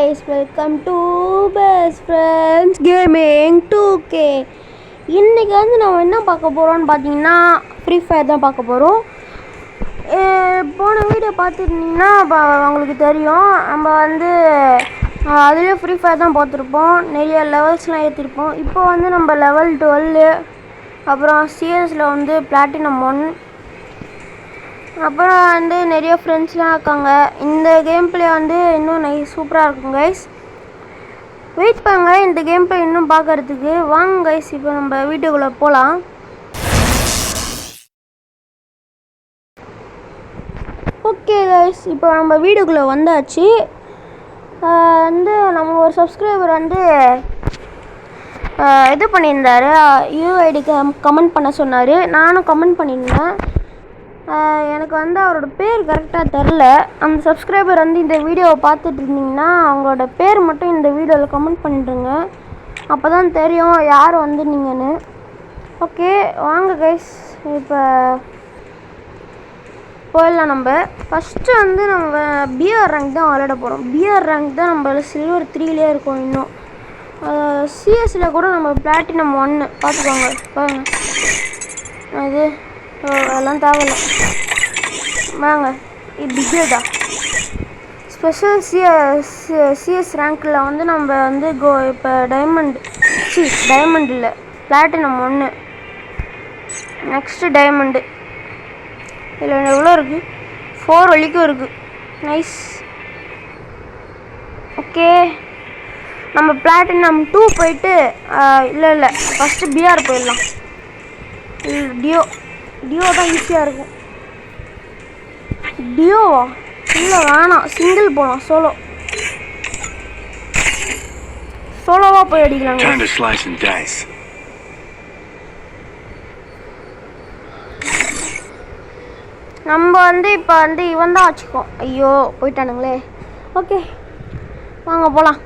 guys, welcome to Best Friends Gaming 2K. இன்னைக்கு வந்து நம்ம என்ன பார்க்க போகிறோம்னு பார்த்தீங்கன்னா ஃப்ரீ ஃபயர் தான் பார்க்க போகிறோம். போன வீடியோ பார்த்துருந்தீங்கன்னா உங்களுக்கு தெரியும், நம்ம வந்து அதுலேயே ஃப்ரீ ஃபயர் தான் பார்த்துருப்போம். நிறைய லெவல்ஸ்லாம் ஏற்றிருப்போம். இப்போ வந்து நம்ம லெவல் 12, அப்புறம் சிஎஸில் வந்து பிளாட்டினம் 1, அப்புறம் வந்து நிறைய ஃப்ரெண்ட்ஸ்லாம் இருக்காங்க. இந்த கேம் பிளே வந்து இன்னும் சூப்பராக இருக்கும் கைஸ். வெயிட் பண்ணுங்க இந்த கேம் பிளே இன்னும் பார்க்கறதுக்கு. வாங்க கைஸ், இப்போ நம்ம வீடியோக்குள்ளே போகலாம். ஓகே கைஸ், இப்போ நம்ம வீடியோக்குள்ளே வந்தாச்சு. வந்து நம்ம ஒரு சப்ஸ்கிரைபர் வந்து இது பண்ணியிருந்தார், யூஐடிக்கு கமெண்ட் பண்ண சொன்னார். நானும் கமெண்ட் பண்ணியிருந்தேன். எனக்கு வந்து அவரோட பேர் கரெக்டாக தெரில. அந்த சப்ஸ்கிரைபர் வந்து இந்த வீடியோவை பார்த்துட்டு இருந்தீங்கன்னா அவங்களோட பேர் மட்டும் இந்த வீடியோவில் கமெண்ட் பண்ணிட்டுருங்க. அப்போ தான் தெரியும் யார் வந்து நீங்கன்னு. ஓகே வாங்க கைஸ், இப்போ போயிடலாம். நம்ம ஃபஸ்ட்டு வந்து நம்ம பிஆர் ரேங்க் தான் விளையாட போகிறோம். பிஆர் ரேங்க் தான் நம்ம சில்வர் 3லேயே இருக்கோம். இன்னும் சிஎஸில் கூட நம்ம பிளாட்டினம் 1 பார்த்துக்கோங்க. பாருங்க, இது அதெல்லாம் தேவையில்லை. வாங்க, இது பிகேடா ஸ்பெஷல் சிஎஸ் ரேங்க்கில் வந்து நம்ம வந்து இப்போ டைமண்ட் இல்லை, பிளாட்டினம் 1, நெக்ஸ்ட்டு டைமண்டு. இதில் எவ்வளோ இருக்குது? 4 வரைக்கும் இருக்குது. நைஸ். ஓகே, நம்ம பிளாட்டினம் 2 போயிட்டு இல்லை ஃபஸ்ட்டு பிஆர் போயிடலாம். டியோ தான் ஈஸியாக இருக்கும். டியோவா? இல்லை வேணாம், சிங்கிள் போகலாம். சோலோவாக போய் அடிக்கலாங்க. நம்ம வந்து இப்போ வந்து இவன் தான் வச்சுக்கோம். ஐயோ போயிட்டானுங்களே. ஓகே வாங்க போகலாம்.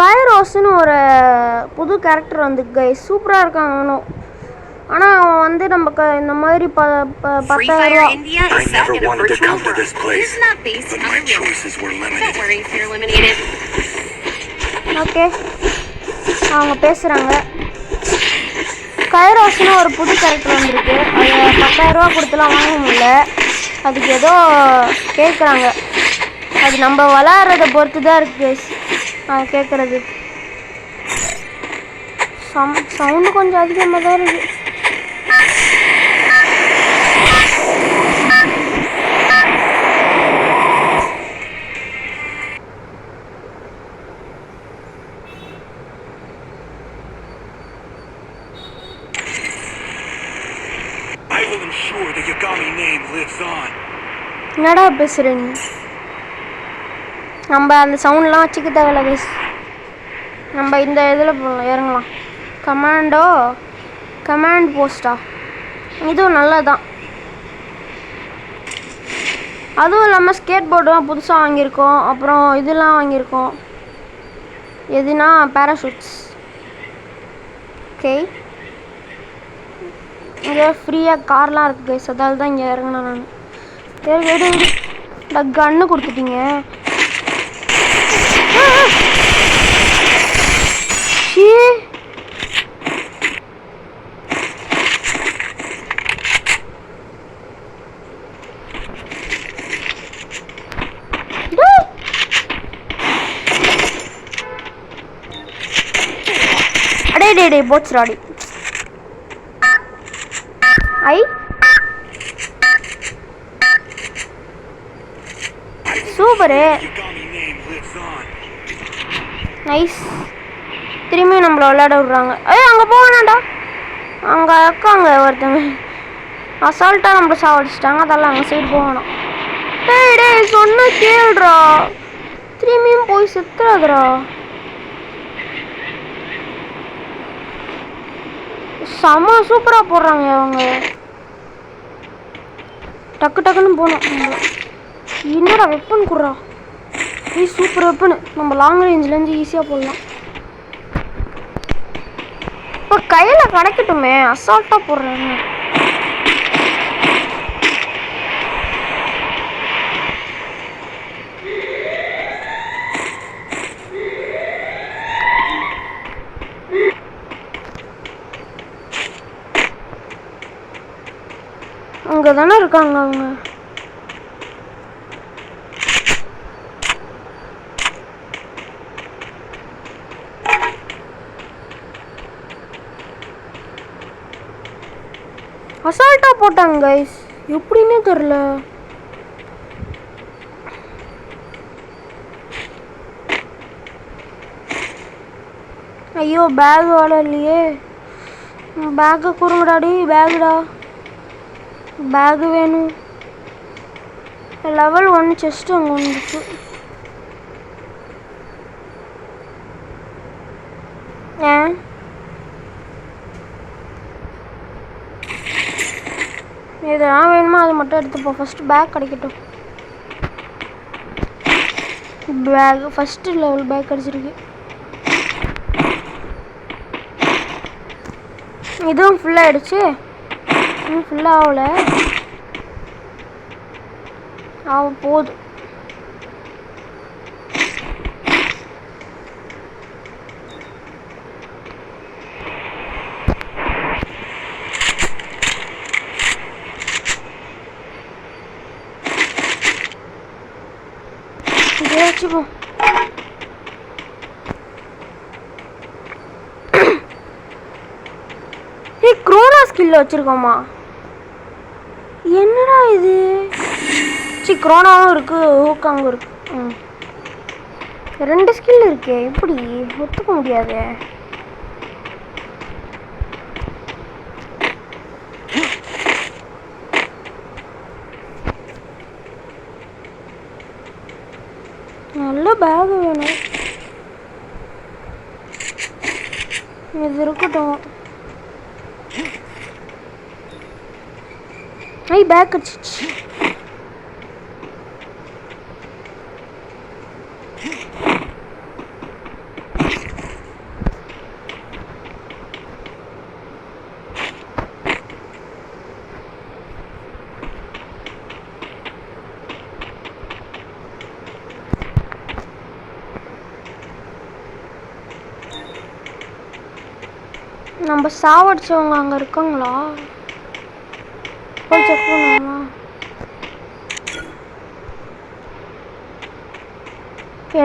கைரோஸ்னு ஒரு புது கேரக்டர் வந்து கைஸ், சூப்பராக இருக்காங்க. அவனும் ஆனால் அவன் வந்து நமக்கு இந்த மாதிரி 10,000. ஓகே அவங்க பேசுகிறாங்க. கைரோஸ்னு ஒரு புது கேரக்டர் வந்துருக்கு. அது 10,000 கொடுத்துலாம் வாங்க முடியல. அதுக்கு ஏதோ கேட்குறாங்க. அது நம்ம விளாட்றத பொறுத்து தான் இருக்குது கேட்குறது. சவுண்டு கொஞ்சம் அதிகமாக தான் இருக்குது. என்னடா பேசுற நீ? நம்ம அந்த சவுண்ட்லாம் வச்சுக்க தேவையில்ல கைஸ். நம்ம இந்த இதில் இறங்கலாம். கமாண்ட் போஸ்டா, இதுவும் நல்லதான். அதுவும் இல்லாமல் ஸ்கேட் போர்டுலாம் புதுசாக வாங்கியிருக்கோம். அப்புறம் இதெல்லாம் வாங்கியிருக்கோம். எதுனா பேராஷூட்ஸ். ஓகே, இங்கே ஃப்ரீயாக கார்லாம் இருக்குது கைஸ், அதால் தான் இங்கே இறங்கினேன் நான். இந்த கன்று கொடுத்துட்டீங்க. அடே போச்சுராடி. Super, nice. திரும்பியும் நம்மளை விளையாட விட்றாங்க. அங்கே போவேணாண்டா, அங்கே இருக்காங்க ஒருத்தங்க அசால்ட்டாக நம்மளை சாவடிச்சிட்டாங்க. அதெல்லாம் அங்கே சைடு போகணும். டேய் சொன்ன கேள்றா, திரும்பியும் போய் செத்துறாதுரா. செம்ம சூப்பராக போடுறாங்க அவங்க. டக்குன்னு போகணும். என்னடா வெப்பன் குடுறா, சூப்பர் வெப்பனு. நம்ம லாங் ரேஞ்சிலேருந்து ஈஸியாக போடலாம். இப்போ கையில் கிடைக்கட்டுமே, அசால்ட்டாக போடுறாங்க. இங்கே தானே இருக்காங்க அவங்க. அசால்ட்டாக போட்டாங்க கைஸ், எப்படின்னே தெரில. ஐயோ பேக் வேலை இல்லையே. பேக்கை கூறுங்கடாடி, பேகுடா, பேகு வேணும். லெவல் 1 செஸ்ட்டு அங்கே ஒன்று இருக்கு. ஏன் எதெல்லாம் வேணுமோ அதை மட்டும் எடுத்துப்போம். ஃபஸ்ட்டு பேக் கிடைக்கட்டும். பேக் ஃபஸ்ட்டு லெவல் பேக் கிடச்சிருக்கு. இதுவும் ஃபுல்லாகிடுச்சு. இன்னும் ஃபுல்லாக ஆகலை, ஆக போகுது. இதே வச்சுப்போம். குரோனா ஸ்கில் வச்சிருக்கோமா? என்னடா இது? சி குரோனாவும் இருக்கு, ஹூக்காங்கும் இருக்கு. 2 ஸ்கில் இருக்கே, எப்படி ஒத்துக்க முடியாது. நல்ல பேக் வேணும். இது இருக்கட்டும். பேக் கிடச்சிச்சு. நம்ம சாவடிச்சவங்க அங்கே இருக்காங்களா? போய் செக் பண்ணுவோமா?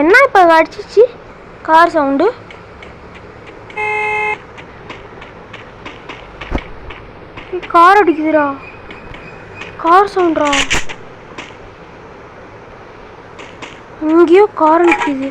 என்ன இப்போ அடிச்சிச்சு கார் சவுண்டு? கார் அடிக்குதுடா, கார் சவுண்டா. இங்கேயோ கார் நிற்கிது.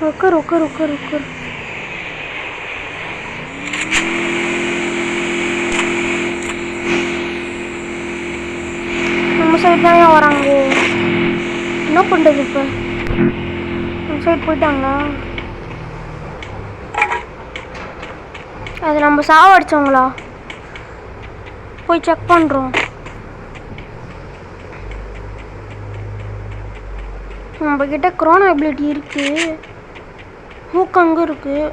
உட்கார் உட்கார் உட்கார் உட்கார். நம்ம சைடு தான் வராங்க. என்ன பண்ணுறது இப்போ? நம்ம சைடு போயிட்டாங்களா? அது நம்ம சாவடிச்சவங்களா? போய் செக் பண்ணுறோம். நம்மக்கிட்ட குரோனா எபிலிட்டி இருக்குது, ஹூக்காங்கும் இருக்குது.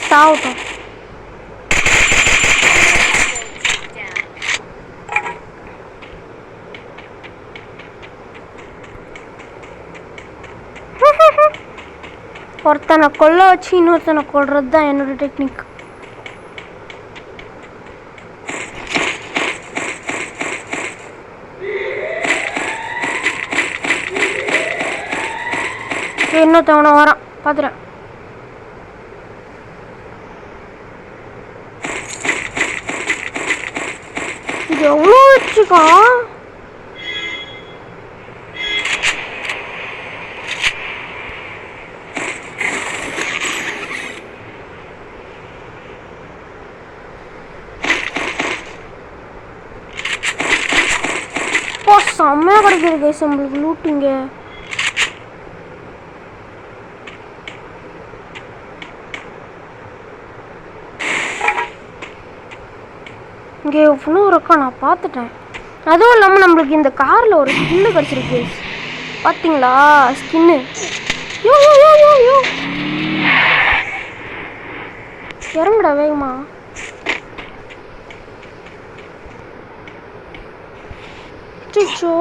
சாவட்டும். ஒருத்தனை கொல்ல வச்சு இன்னொருத்தனை கொல்றது தான் என்னோட டெக்னிக். இன்னொருத்தவனை வரான் பார்த்துறேன். இது எவ்வளோ வச்சுக்கான்? செம்மையாக கிடைக்கிது கைஸ் நம்மளுக்கு லூட்டிங்க. இங்கே இன்னும் இருக்கா, நான் பார்த்துட்டேன். அதுவும் இல்லாமல் நம்மளுக்கு இந்த காரில் ஒரு ஸ்கின்னு கிடச்சிருக்கு. பார்த்தீங்களா ஸ்கின்னு? யோ யோ யோ யோ யோ இறங்குடா வேகமா. சிச்சோ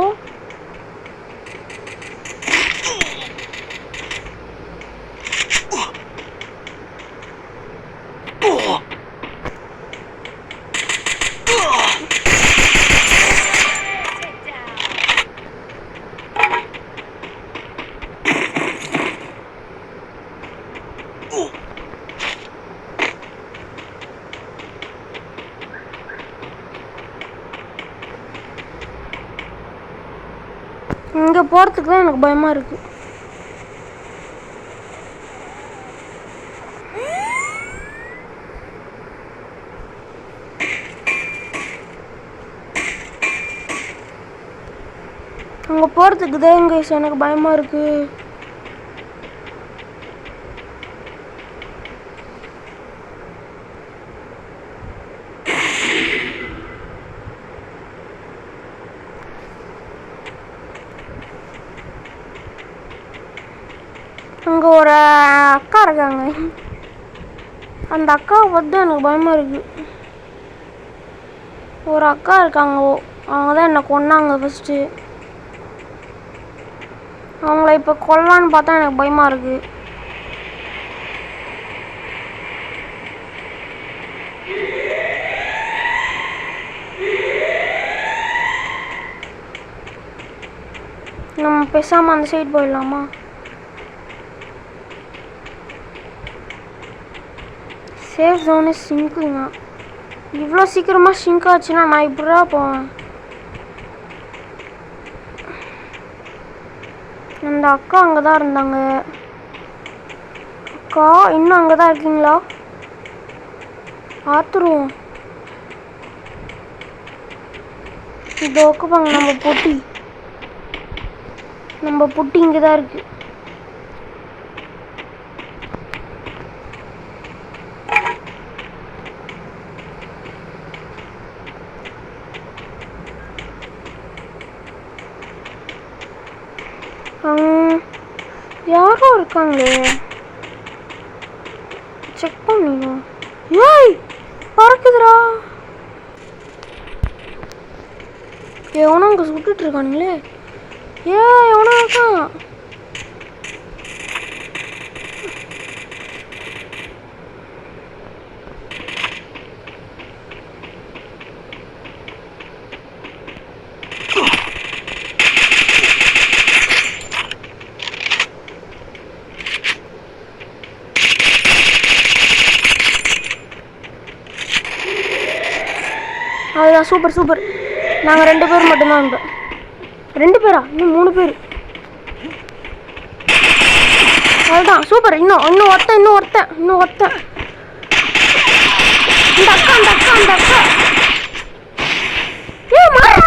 இங்கே போகிறதுக்கு தான் எனக்கு பயமாக இருக்குது. அங்கே போகிறதுக்கு தான் இங்கே எனக்கு பயமாக இருக்குது. அங்கே ஒரு அக்கா இருக்காங்க. அந்த அக்காவை பார்த்து எனக்கு பயமாக இருக்குது. ஒரு அக்கா இருக்காங்க, அவங்க தான் என்னை கொன்னாங்க ஃபஸ்ட்டு. அவங்கள இப்போ கொல்லான்னு பார்த்தா எனக்கு பயமாக இருக்குது. நம்ம பேசாமல் அந்த சைடு போயிடலாமா? சேஃப் ஜோனு சிங்க்குங்க. இவ்வளோ சீக்கிரமாக சிங்க் ஆச்சுன்னா நான் இப்படியா போவேன்? அந்த அக்கா அங்கே தான் இருந்தாங்க. அக்கா இன்னும் அங்கே தான் இருக்கீங்களா? பார்த்துருவோம். இது ஓகேப்பாங்க. நம்ம பொட்டி இங்கே தான் இருக்கு. யாரோ இருக்காங்களே, செக் பண்ணிடணும். ஏய் பறக்குதுடா. எவனோ அங்கே சுட்டுட்டு இருக்கானுங்களே. எவனோ இருக்கான். அதுதான் சூப்பர் சூப்பர். நாங்கள் 2 பேர் மட்டும்தான். இப்போ 2 பேரா? இன்னும் 3 பேர். அதுதான் சூப்பர். இன்னும் ஒருத்தன். இந்த அக்கா ஏ மாறா.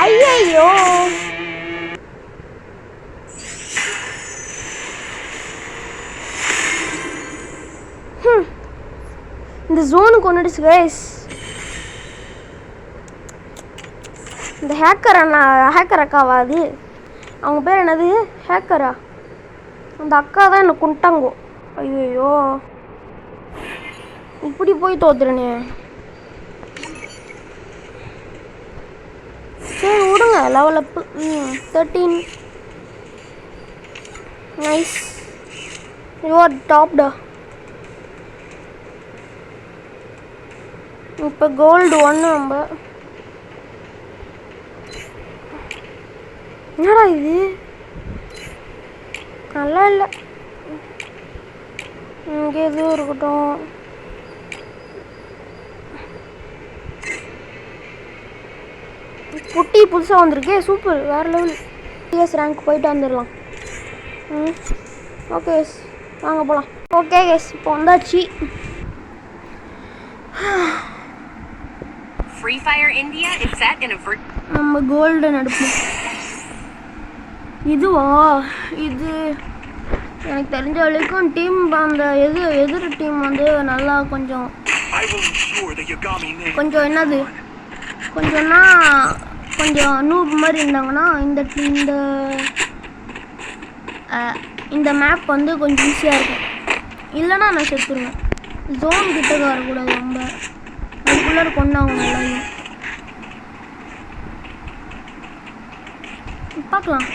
ஐயோ இந்த ஜோனுக்கு ஒன்றுடுச்சு கைஸ். இந்த ஹேக்கர் அக்காவா? அது அவங்க பேர் என்னது? ஹேக்கரா? அந்த அக்கா தான் என்னை கொண்டாங்கோ. ஐயோ இப்படி போய் தோத்துறனே. சரி விடுங்க. Level up 13. Nice. You are டாப்டா. இப்போ கோல்டு 1 நம்ம. என்னடா இது நல்லா இல்லை. இங்கே எதுவும் இருக்கட்டும். குட்டி புதுசாக வந்திருக்கே, சூப்பர், வேறு லெவல். சிஎஸ் ரேங்க் போயிட்டு வந்துடலாம். ஓகே கேஸ், வாங்க போகலாம். ஓகே கேஸ், இப்போ வந்தாச்சு. Free Fire India is set in a நம்ம கோல்டன் எடுப்போம். இதுவா இது எனக்கு தெரிஞ்ச வரைக்கும் டீம் அந்த எதிர் டீம் வந்து நல்லா கொஞ்சம் என்னது கொஞ்சம்னா கொஞ்சம் நூப் மாதிரி இருந்தாங்கன்னா இந்த மேப் வந்து கொஞ்சம் ஈஸியாக இருக்கும். இல்லைன்னா நான் செத்துருவேன். ஜோன் கிட்ட வரக்கூடாது, ரொம்ப அதுக்குள்ளார கொண்டாங்க. எல்லாரும் பார்க்கலாம்.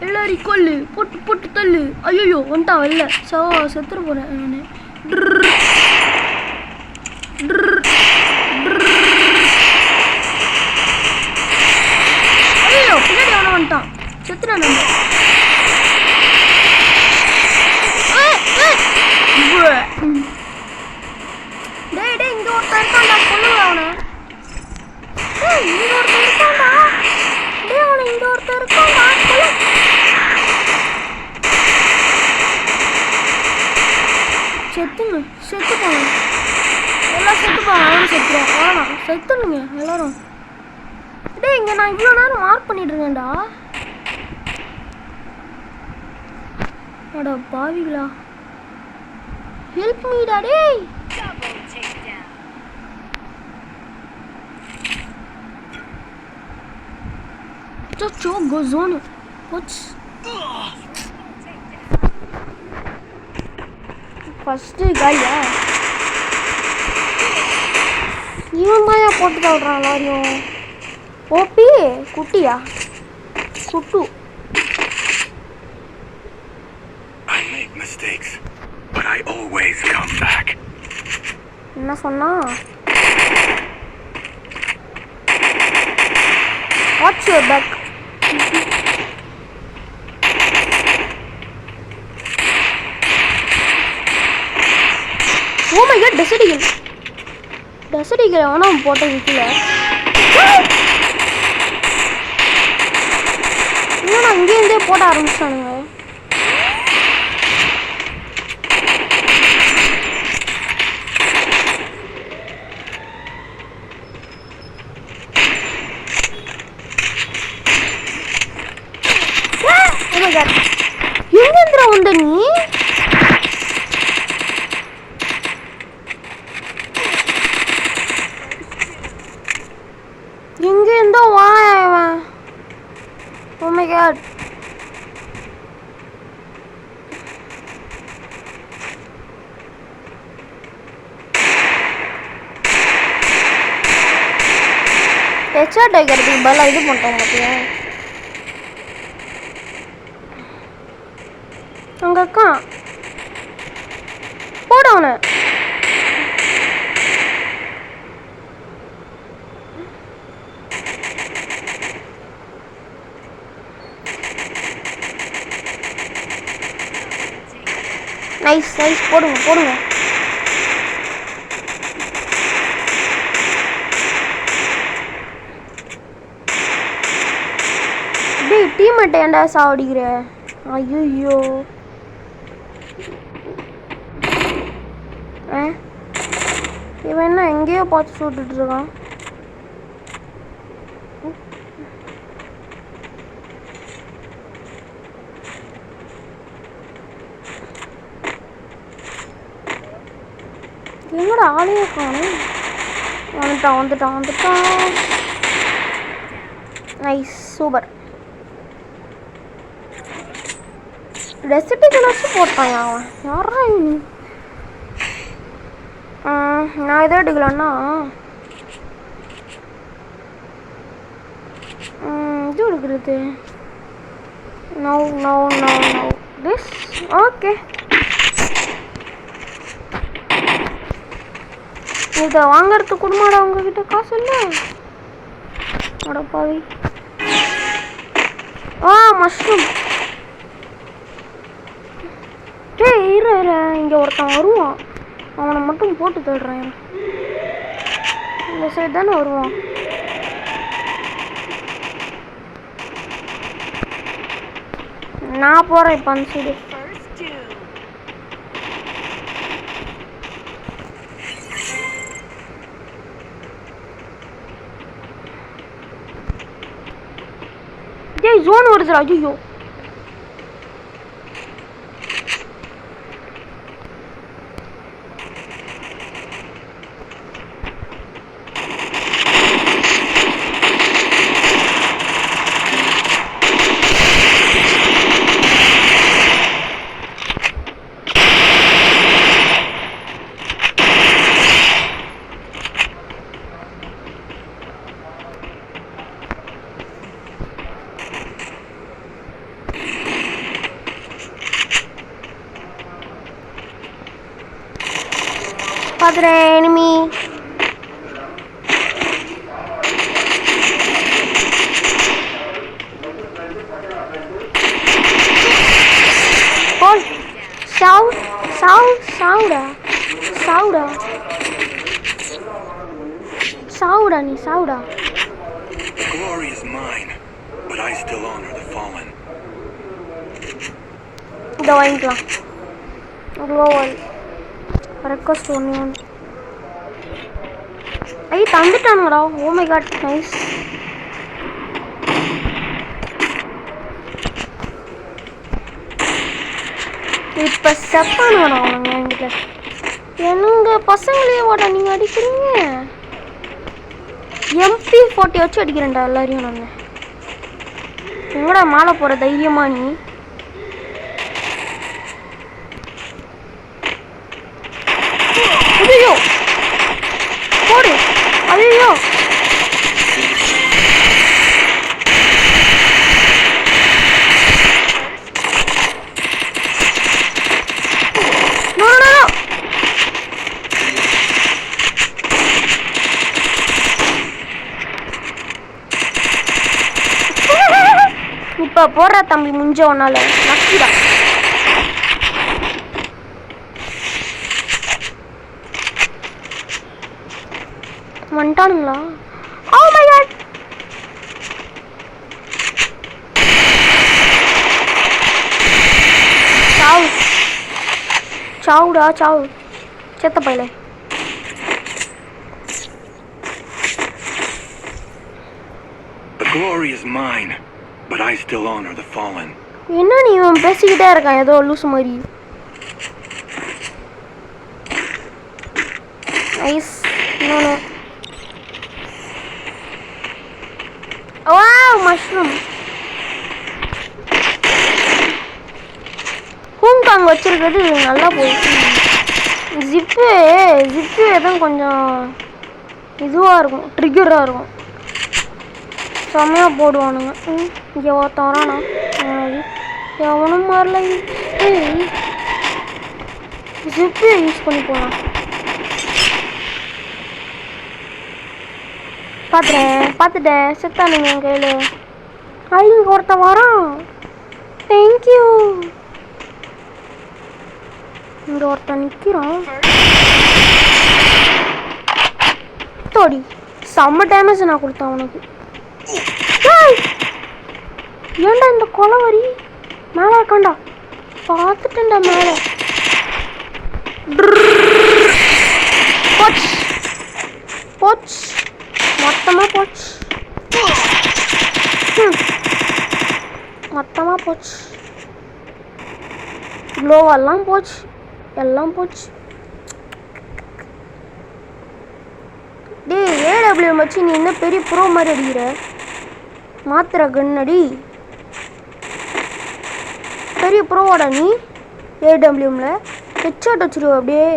எல்லாரும் கொல்லு, போட்டு தள்ளு. ஐயோ வந்துட்டான் வெளில. செத்துற போறேன் நான். ஐயோ பின்னாடி அவனை வந்துட்டான். செத்துறான். டேய் இங்க ஒருத்தன் இருக்கான்டா, கொல்லுவா அவனை. இங்க ஒருத்தன் இருக்கான்டா. டேய் அவனை இங்க ஒருத்தன் இருக்கான்டா, கொல்லு. செத்துப்பாங்க எல்லாம், செத்துப்பாங்க. அவனும் செத்துருவான். வேணாம், செத்துணுங்க எல்லாரும். டேய் இங்க நான் இவ்வளோ நேரம் மார்க் பண்ணிட்டு இருக்கேன்டா. அட பாவிங்களா, ஹெல்ப் மீடா. டேய் Cho go zone. What's first guy? இவன் மாயா போட்டு தள்ளுறான் எல்லாரையும். ஓபி குட்டியா good. I make mistakes, but I always come back. என்ன சொன்னா? Watch your back. Oh my god, Desert Eagle அவனா போட்ட விக்கல. இன்னும் அங்கேருந்தே போட ஆரம்பிச்சானுங்க. எங்கேந்திர வந்த நீ? எங்கேருந்தோ வாயவன். Oh my god. ஹெட்ஷாட் அடிக்கிறதுக்கு பதிலாக இது பண்ணிட்டோம் பார்த்தியா? அங்கே அக்கா போட அவனை. நைஸ் போடுங்க. டேய் டீம்மேட் ஏன்டா சாவடிக்கிற? ஐயோ இவன் என்ன எங்கேயோ பார்த்து சுட்டுட்டு இருக்கான். என்னோட ஆளையே காணும். வந்துட்டான். Nice super. ரெசிபி கிளாஸும் போட்டான் அவன். யாரா நான் எதை எடுக்கலான்னா இது எடுக்கிறது. No no no no this. Okay, இதை வாங்கறதுக்கு குடும்பம் உங்ககிட்ட காசு இல்லை. அடப்பாவி. மஷ்ரூம். இரு இங்கே ஒருத்தன் வருவான், அவனை மட்டும் போட்டு தள்ளுறேன். இந்த சைடு தானே வருவான். நான் போகிறேன் இப்போ அந்த சைடு. ஜோன் வருதுடா. ஐயோ, பார்க்குறேன் எனிமி. போல் சாவு சாவு சாவுடா சாவுடா சாவுடா நீ சாவுடா. The glory is mine, but I still honor the fallen. இதை வாங்கிக்கலாம். குளோவல் ரெக்வஸ்ட் ஒன்று. தந்துட்டானுங்கடா. Oh my god, nice. இப்போ செப்பானுங்கடா அவனுங்க என்கிட்ட. என்னங்க பசங்களையே வாடா நீங்கள் அடிக்கிறீங்க. MP40 வச்சு அடிக்கிறேன்டா எல்லாரையும். நான் எங்கடா மேலே போகிற தைரியமா நீ? ஐயோ போடு. ஐயோ இப்போ போடுற தம்பி முஞ்ச ஒன்னால நக்கிடா. வந்துட்டானுங்களா? ஓ மை காட். சாவு சாவுடா சாவு செத்த பையல. The glory is mine, but I still honor the fallen. என்ன நீ இவன் பேசிக்கிட்டே இருக்கான் ஏதோ லூசு மாதிரி. நைஸ். இன்னொன்று. Wow mushroom. ஹூங்காங் வச்சிருக்கிறது நல்லா போயிடுச்சு. ஜிப்பு எதுவும் கொஞ்சம் இதுவாக இருக்கும், ட்ரிகராக இருக்கும். செம்மையாக போடுவானுங்க. இங்கே ஒருத்தன் வரானா? எவனும் மாறல. ஜிப்பு யூஸ் பண்ணி போகலாம். பார்த்துட்டேன் செத்தானுங்க என் கையில். இங்கே ஒருத்தன் வரான். தேங்க்யூ. இங்கே ஒருத்தன் நிற்கிறான். தோடி செம்ம டேமேஜ் நான் கொடுத்தேன் உனக்கு. ஏண்டா இந்த கொலை வரி மேலே இருக்காண்டா. பார்த்துட்டேன்டா மேலே. போச்சு போச்சு மொத்தமாக போச்சு. மொத்தமாக போச்சு. க்ளோவெல்லாம் போச்சு, எல்லாம் போச்சு. டேய் AW வச்சு நீ என்ன பெரிய ப்ரோ மாதிரி அடிக்கிற? மாத்திர கண்ணடி பெரிய ப்ரோவாடா நீ. AWல ஹெட்ஷாட் வச்சிருவ அப்படியே.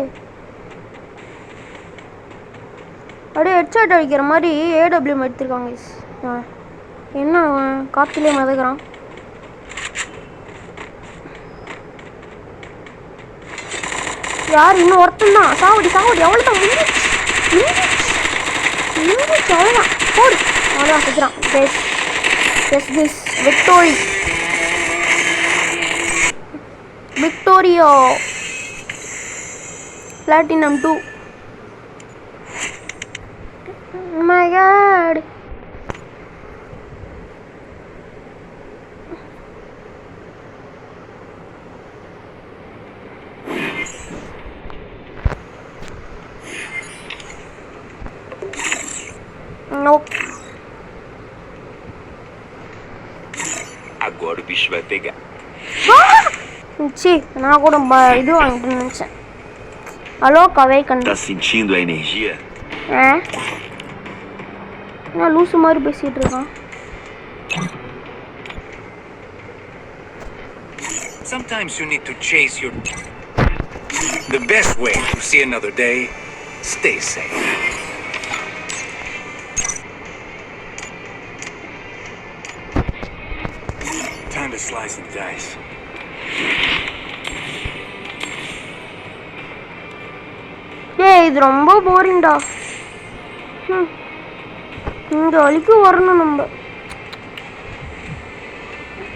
அப்படியே ஹெட்ஷாட் அடிக்கிற மாதிரி ஏடபிள்யூஎம் எடுத்திருக்காங்க guys. என்ன அவன் காற்றுலேயே மதக்கிறான். யார் இன்னும் ஒருத்தன் தான். சாவடி அவ்வளோதான் முடிஞ்சிச்சு அவ்வளோதான். போடு அவ்வளோதான் சுற்றுறான். எஸ் விக்டோரியோ Platinum 2. Oh my god. Nope. Agora o bicho vai pegar. C நான் கூட இது வாங்கிட்டு நினச்சேன். Hello கவேக்கன். Tá sentindo a energia? நான் லூசு மாதிரி பேசிட்டு இருக்கான். Sometimes you need to chase your... The best way to see another day, stay safe. Time to slice and dice. ஏய் இது ரொம்ப போரிங்டா. இந்த வலிக்கு வரணும் நம்ம.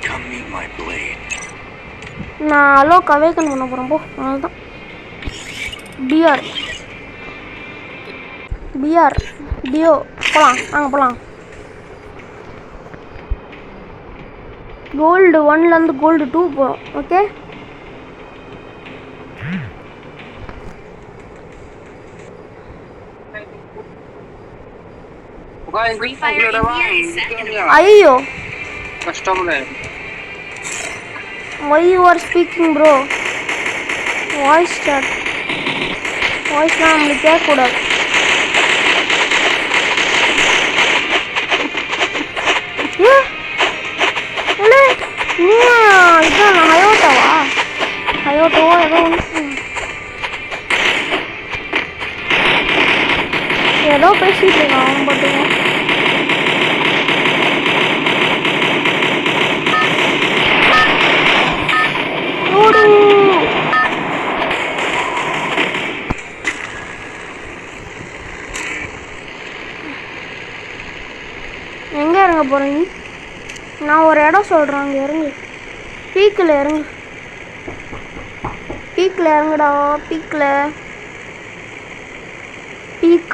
Come meet my blade. நான் ஹலோ கவேக்கன் பண்ண போகிறேன் போ. அவ்வளோதான். டியோ போகலாம். வாங்க போகலாம். கோல்டு 1லேருந்து கோல்டு 2 போகிறோம். Okay Free Fire India is set in a ஐயோ கஷ்டம்ல. why you are speaking bro? Voice chat வாய்ஸ்லாம் நம்மளுக்கு கேட்கக்கூடாது. நீ இதான் ஹயோட்டாவா ஏதோ பேசிட்டு இருக்கான் அவன் பாட்டுங்க. எங்கே இறங்க போகிறீங்க? நான் ஒரு இடம் சொல்கிறேன், அங்கே இறங்கு. பீக்கில் இறங்குடா. Peak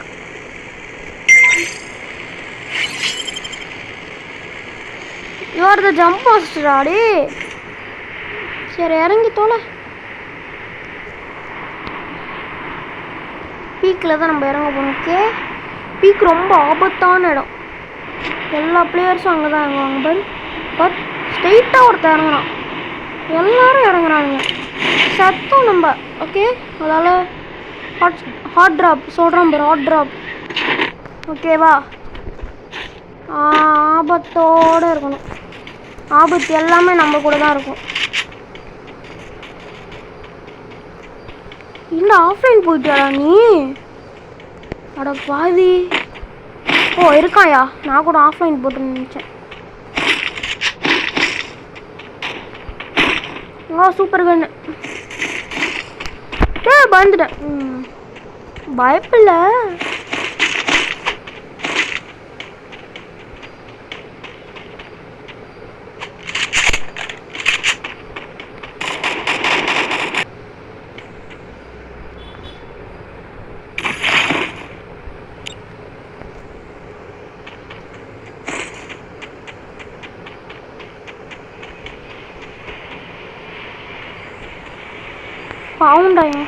you are the jump மாஸ்டரா டே. சரி இறங்கி தோல. பீக்கில் தான் நம்ம இறங்க போகணும். ஓகே பீக் ரொம்ப ஆபத்தான இடம். எல்லா பிளேயர்ஸும் அங்கே தான் இறங்குவாங்க. பட் ஸ்ட்ரெயிட்டாக ஒருத்தர் இறங்குறான். எல்லாரும் இறங்குறானுங்க. சத்தம் நம்ம. ஓகே அதால் ஹாட் ட்ராப் சொல்கிறோம் பாரு. ஹாட் ட்ராப் ஓகேவா? ஆபத்தோடு இருக்கணும். ஆபத்து எல்லாமே நம்ம கூட தான் இருக்கும். இல்லை ஆஃப்லைன் போயிட்டாடா நீ? அட பாதி. ஓ இருக்காயா? நான் கூட ஆஃப்லைன் போட்டு நினச்சேன். சூப்பர் கண்ணு. பயந்துட்டேன். பயப்பில்லை. பாவுண்டாங்க.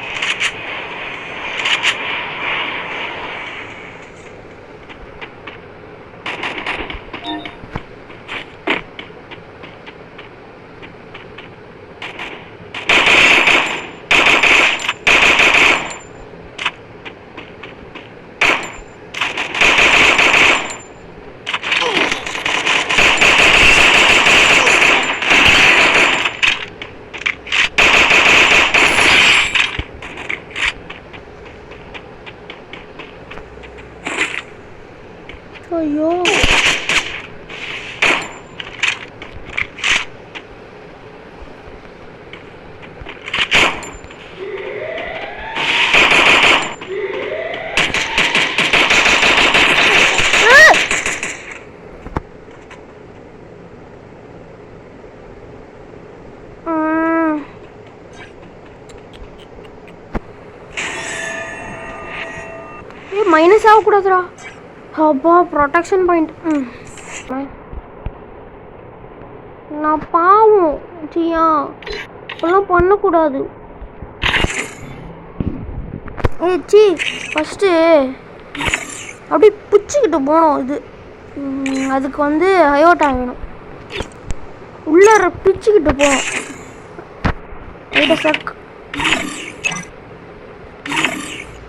மைனஸ் ஆகக்கூடாதுடா. அப்பா ப்ரொடெக்ஷன் பாயிண்ட். நான் பாவம் சியா, இப்பெல்லாம் பண்ணக்கூடாது. சி ஃபஸ்ட்டு அப்படியே பிடிச்சிக்கிட்டு போனோம். இது அதுக்கு வந்து அயோட்டா வேணும். உள்ளார பிடிச்சிக்கிட்டு போனோம். சக்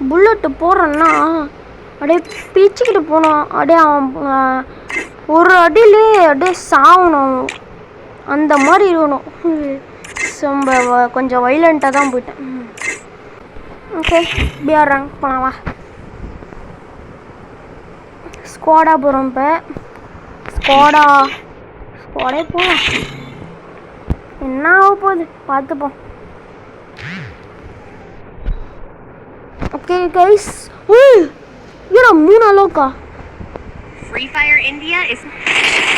புல்லட்டு போடுறேன்னா அப்படியே பிடிச்சிக்கிட்டு போனோம். அப்படியே அவன் ஒரு அடியிலே அப்படியே சாகணும். அந்த மாதிரி இருக்கணும். ரொம்ப கொஞ்சம் வைலண்ட்டாக தான் போயிட்டேன். ஓகே பிஆர் ரேங்க் போகலாமா? ஸ்குவாடாக போகிறோம். இப்போ ஸ்குவாடே போகலாம். என்ன ஆக போகுது பார்த்துப்போம். Okay guys. ஏடா 3 அளவுக்கா? Free Fire India is.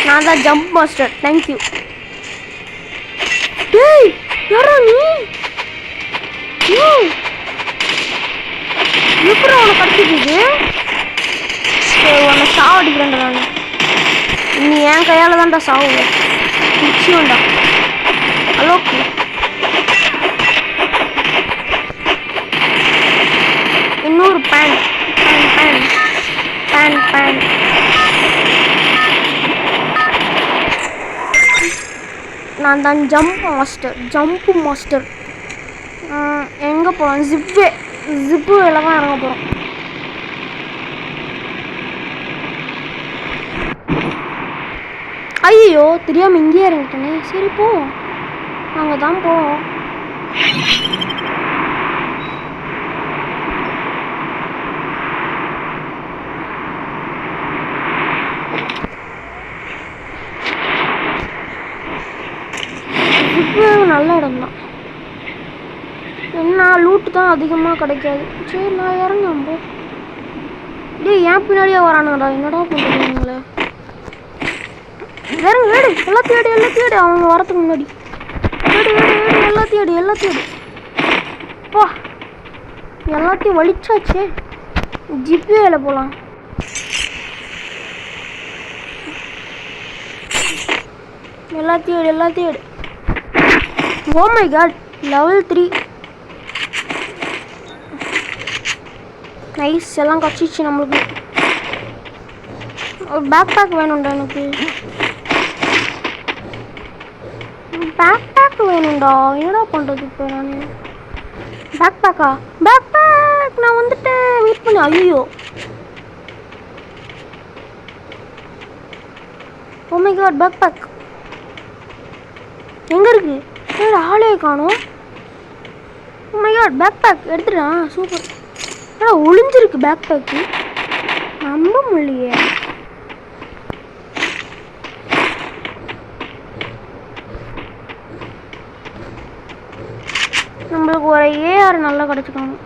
நான் தான் ஜம்ப் மாஸ்டர். தேங்க்யூ. டேய் யாரா நீ? எப்படி அவனை கடிச்சிட்டு உன்னை சாவடிக்கிறேன்டா நான். நீ என் கையால் தான்டா சாவுவ. நிச்சயம்டா. அளவுக்கு இன்னொரு பேன். நான் தான் ஜம்ப் மாஸ்டர். எங்கே போகிறோம்? ஜிப்பு எல்லாம் தான் இறங்க போகிறோம். ஐயோ தெரியாமல் இங்கேயே இறங்கிட்டேனே. சரி போ, நாங்கள் தான் போவோம். நல்ல இடம் தான். என்ன லூட்டு தான் அதிகமாக கிடைக்காது. சரி நான் இறங்க போ. டேய் ஏன் பின்னாடியே வரானுங்கடா. என்னடா பண்ணுறீங்களே? இறங்க ஏடு. எல்லாத்தையும் ஏடு. அவங்க வரத்துக்கு முன்னாடி ஏடு. எல்லாத்தையும் போ. எல்லாத்தையும் வலிச்சாச்சே. ஜிபிஏல போகலாம். எல்லாத்தையும் ஏடு. Oh my god, level 3. Nice, எல்லாம் கச்சிச்சு நம்மளுக்கு. ஒரு பேக் பேக் வேணும்டா எனக்கு. பேக் பேக் வேணும்டா. என்னடா பண்ணுறது இப்போ நான்? பேக் பேக்கா? பேக் பேக் நான் வந்துட்டேன். வெயிட் பண்ணு. ஐயோ oh my god, backpack எங்கே இருக்கு? ஆளே காணும். Oh my god, backpack எடுத்துடா. சூப்பர். ஒளிஞ்சிருக்கு பேக் பேக்கு. நம்ப முடியலையே. நம்மளுக்கு ஒரு ஏஆர் நல்லா கிடச்சிக்கணும்.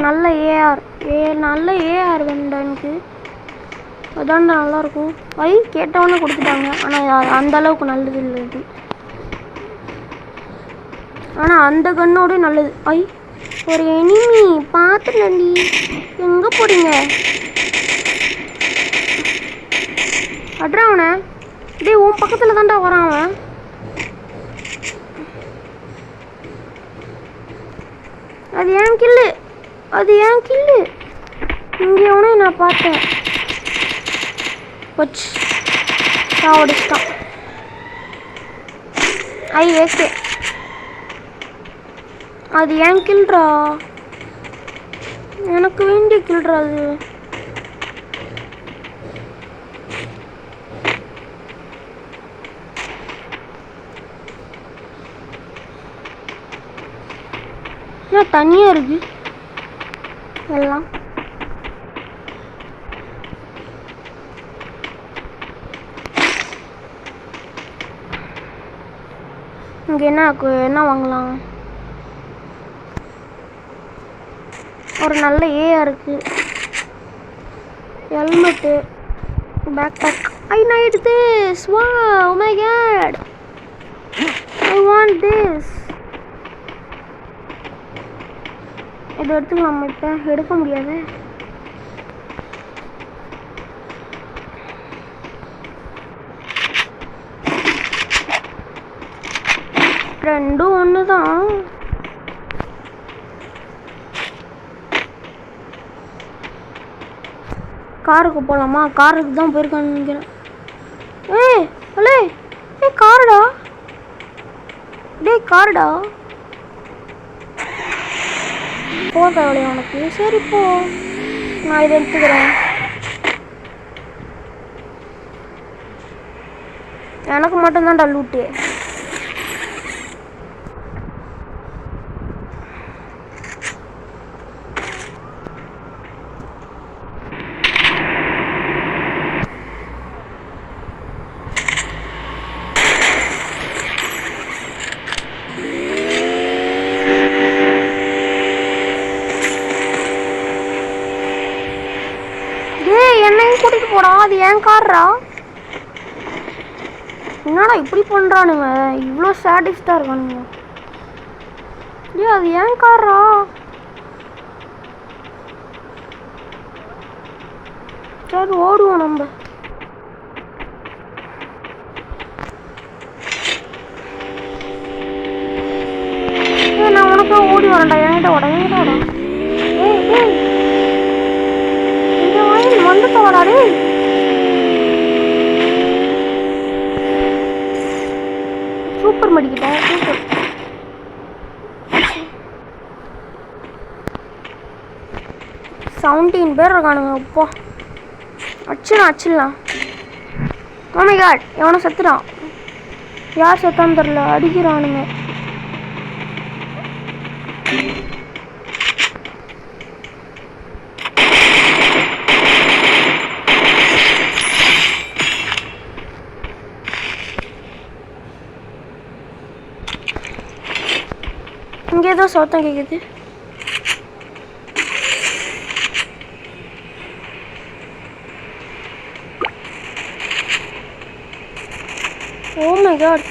நல்ல ஏஆர் வேணும்டா எனக்கு. அதான்டா நல்லாயிருக்கும். கேட்டவொன்னே கொடுத்துட்டாங்க. ஆனால் அந்த அளவுக்கு நல்லது இல்லை இது. ஆனால் அந்த கன்னோட நல்லது. ஒரு எனிமி பார்த்துலண்டி. எங்கே போறீங்க? அட்ரா அவனை. டேய் உன் பக்கத்தில் தான்டா வரான் அவன். அது ஏன் கில்லு. இங்கே அவனே நான் பார்த்தேன். போச்சு, சாவடிச்சிட்டான். ஏகே. அது ஏன் கில்றா? எனக்கு வேண்டிய கில்றா அது. தனியாக இருக்கு எல்லாம். இங்கே என்ன வாங்கலாம்? ஒரு நல்ல ஏஆர் இருக்கு. Helmet, backpack. I need this. Wow, oh my god. I want this. இதை எடுத்துக்கலாம். இப்போ எடுக்க முடியாது. ரெண்டும் ஒன்று தான். காருக்கு போகலாமா? காருக்கு தான் போயிருக்கான்னு நினைக்கிறேன். அலே காருடா. காருடா போதவளையா உனக்கு? சரி போ, நான் இதை எடுத்துக்கிறேன். எனக்கு மட்டும்தான்டா லூட்டு. என்னையும் கூட்டிட்டு போடா, அது ஏன் கார்ரா? என்னடா இப்படி பண்றானுங்க, இவ்வளோ சாட்டிஸ்டா இருக்கானுங்க. அது ஏன் கார்ரா? சரி ஓடுவோம் நம்ம. நான் உனக்கு ஓடி வரேன்டா, என்கிட்ட உடனேடா. வந்து போடாடே. சூப்பர் மடிக்கிட்ட சூப்பர். செவன்டீன் பேர் இருக்கானுங்க. அப்போ அச்சிடலாம். ஓ மை காட், எவனோ செத்துறான். யார் செத்தான்னு தெரியல, அடிக்கிறானுங்க. இங்கே ஏதோ சத்தம் கேட்குது. Oh my god.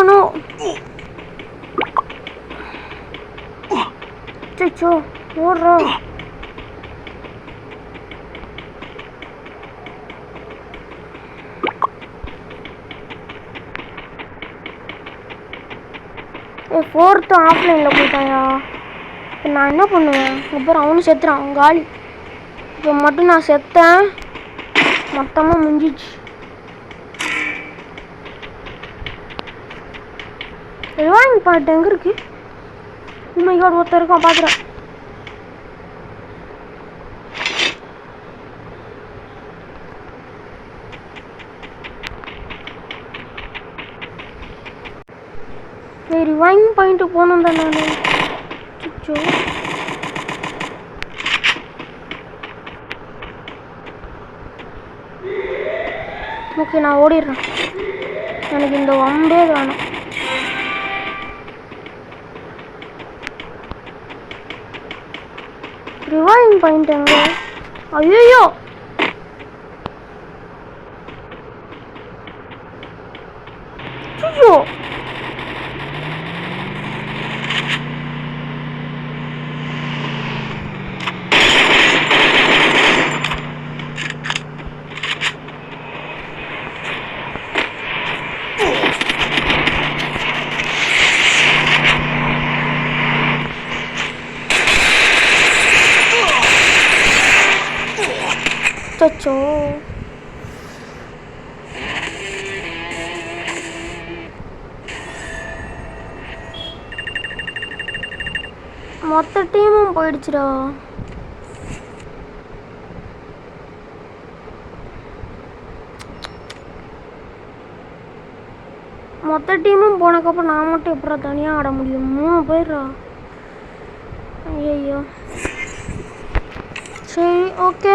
No. Chicho, ஓடுறா. ஃபோர்த்து ஆஃப்லைனில் போயிட்டாயா? இப்போ நான் என்ன பண்ணுவேன்? அப்புறம் அவனும் செத்துறான் காலி. இப்போ மட்டும் நான் செத்தேன், மொத்தமாக முடிஞ்சிச்சு. ரிவைங் பாட்டு எங்கே இருக்கு? உண்மையோட ஒருத்தர் இருக்கான், பார்க்குறேன். ரிவைங் பாயிண்ட் போகணும் தான் நான். சிச்சோ, ஓகே நான் ஓடிடுறேன். எனக்கு இந்த வம்பே வேணும். ரிவைங் பாயிண்ட் எங்க? ஐயோ, ஐயோ, சச்சோ. மொத்த டீமும் போயிடுச்சுடா. மொத்த டீமும் போனக்கப்புறம் நான் மட்டும் எப்படா தனியாக ஆட முடியும்? 3 பேர்ரா. ஐயோ சரி ஓகே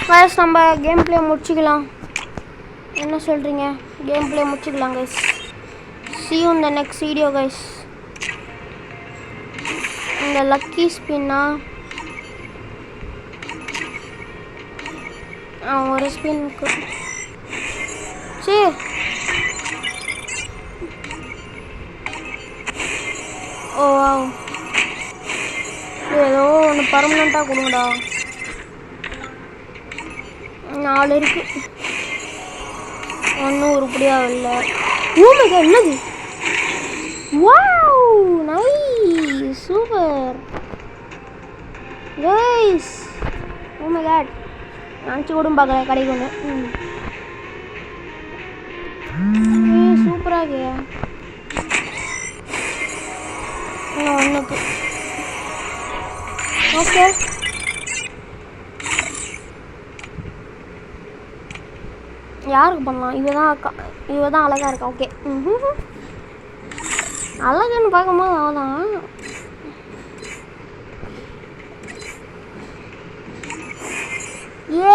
கைஸ், நம்ம கேம் பிளே முடிச்சுக்கலாம். என்ன சொல்கிறீங்க? கேம் பிளே முடிச்சுக்கலாம் guys. see you in the next video guys. இந்த லக்கி ஸ்பின்னா ஒரு ஸ்பின்னுக்கு சரி ஓ ஏதோ ஒன்று பர்மனெண்ட்டாக கொடுங்கடா. 4 இருக்கு, ஒன்றும் உருப்படியாக இல்லை. ஓமேகா என்னது? Wow nice super guys. Omega நினச்சி கூட பார்க்கல கடைக்கு ஒன்று. சூப்பராக இன்னும் ஒன்றுக்கு ஓகே. யாருக்கு பண்ணலாம்? இவ தான் அழகாக இருக்கா. ஓகே அழகுன்னு பார்க்கும்போது அவதான். ஏ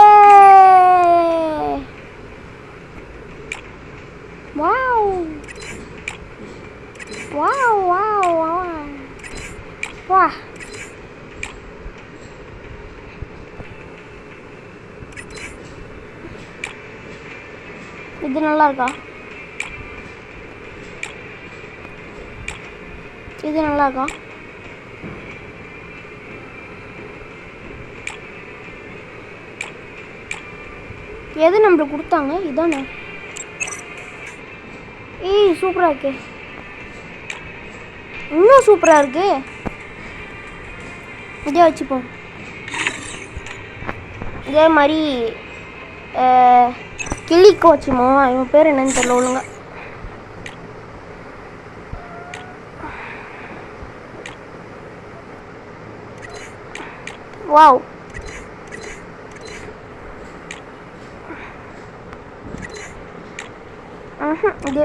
வாவ் வாவ் வாவ் வா. இது நல்லா இருக்கா? இது நல்லா இருக்கா? எது நம்மளுக்கு கொடுத்தாங்க? இதானே? ஏய் சூப்பராக இருக்கு, இன்னும் சூப்பராக இருக்கு. இதே வச்சுப்போம். இதே மாதிரி கிளிக்கு வச்சுமோ. இவன் பேர் என்னன்னு தெரியல ஒழுங்க. வாவ் இது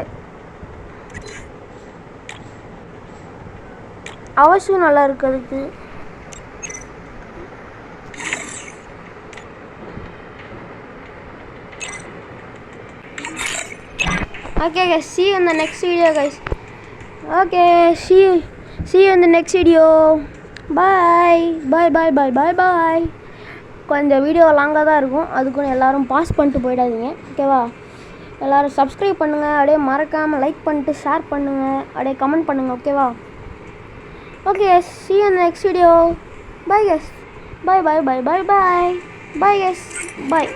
அவசியம் நல்லா இருக்கு அதுக்கு. Okay guys, see you in the next video guys. Okay, see you in the next video. Bye bye bye bye bye bye. கொஞ்சம் வீடியோ லாங்காக தான் இருக்கும், அதுக்கும் எல்லாரும் பாஸ் பண்ணிட்டு போயிடாதீங்க ஓகேவா. எல்லோரும் சப்ஸ்கிரைப் பண்ணுங்கள், அப்படியே மறக்காமல் லைக் பண்ணிட்டு ஷேர் பண்ணுங்கள், அப்படியே கமெண்ட் பண்ணுங்கள் ஓகேவா. Okay guys, see you in the next video. Bye guys. Bye bye bye bye bye. Bye guys. Bye.